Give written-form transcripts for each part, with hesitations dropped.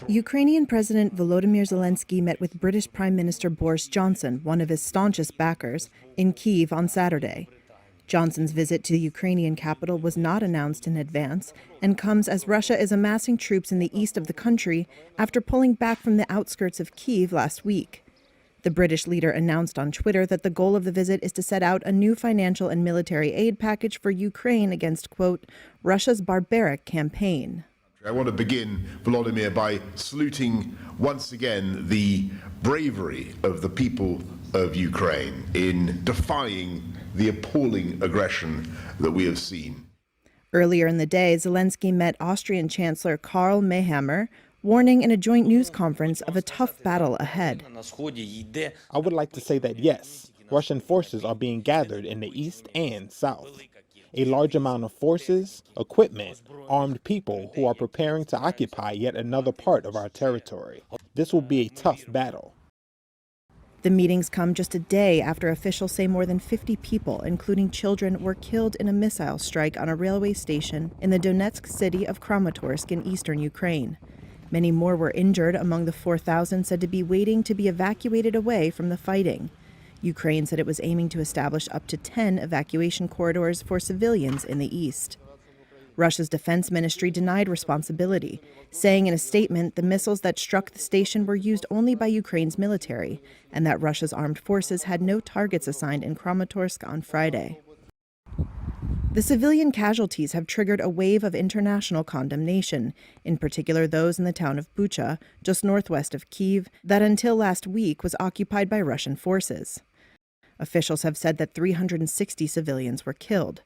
Ukrainian President Volodymyr Zelensky met with British Prime Minister Boris Johnson, one of his staunchest backers, in Kyiv on Saturday. Johnson's visit to the Ukrainian capital was not announced in advance and comes as Russia is amassing troops in the east of the country after pulling back from the outskirts of Kyiv last week. The British leader announced on Twitter that the goal of the visit is to set out a new financial and military aid package for Ukraine against, quote, Russia's barbaric campaign. I want to begin, Volodymyr, by saluting once again the bravery of the people of Ukraine in defying the appalling aggression that we have seen. Earlier in the day, Zelensky met Austrian Chancellor Karl Mayhammer, warning in a joint news conference of a tough battle ahead. I would like to say that yes, Russian forces are being gathered in the east and south. A large amount of forces, equipment, armed people who are preparing to occupy yet another part of our territory. This will be a tough battle. The meetings come just a day after officials say more than 50 people, including children, were killed in a missile strike on a railway station in the Donetsk city of Kramatorsk in eastern Ukraine. Many more were injured among the 4,000 said to be waiting to be evacuated away from the fighting. Ukraine said it was aiming to establish up to 10 evacuation corridors for civilians in the east. Russia's defense ministry denied responsibility, saying in a statement the missiles that struck the station were used only by Ukraine's military and that Russia's armed forces had no targets assigned in Kramatorsk on Friday. The civilian casualties have triggered a wave of international condemnation, in particular those in the town of Bucha, just northwest of Kyiv, that until last week was occupied by Russian forces. Officials have said that 360 civilians were killed.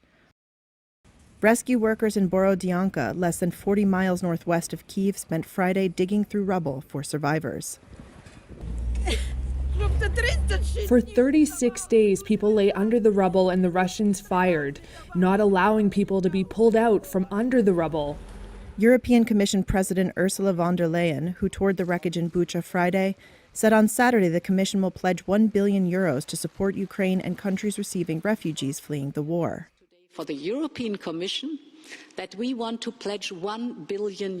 Rescue workers in Borodyanka, less than 40 miles northwest of Kyiv, spent Friday digging through rubble for survivors. For 36 days, people lay under the rubble and the Russians fired, not allowing people to be pulled out from under the rubble. European Commission President Ursula von der Leyen, who toured the wreckage in Bucha Friday, said on Saturday the Commission will pledge €1 billion to support Ukraine and countries receiving refugees fleeing the war. For the European Commission, that we want to pledge €1 billion.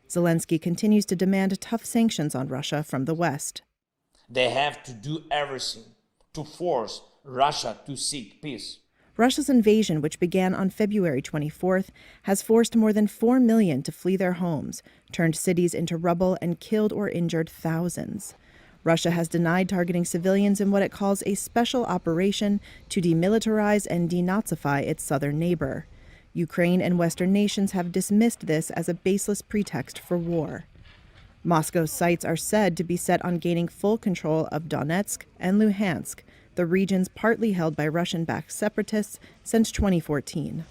Zelensky continues to demand tough sanctions on Russia from the West. They have to do everything to force Russia to seek peace. Russia's invasion, which began on February 24th, has forced more than 4 million to flee their homes, turned cities into rubble, and killed or injured thousands. Russia has denied targeting civilians in what it calls a special operation to demilitarize and denazify its southern neighbor. Ukraine and Western nations have dismissed this as a baseless pretext for war. Moscow's sights are said to be set on gaining full control of Donetsk and Luhansk, the regions partly held by Russian-backed separatists since 2014.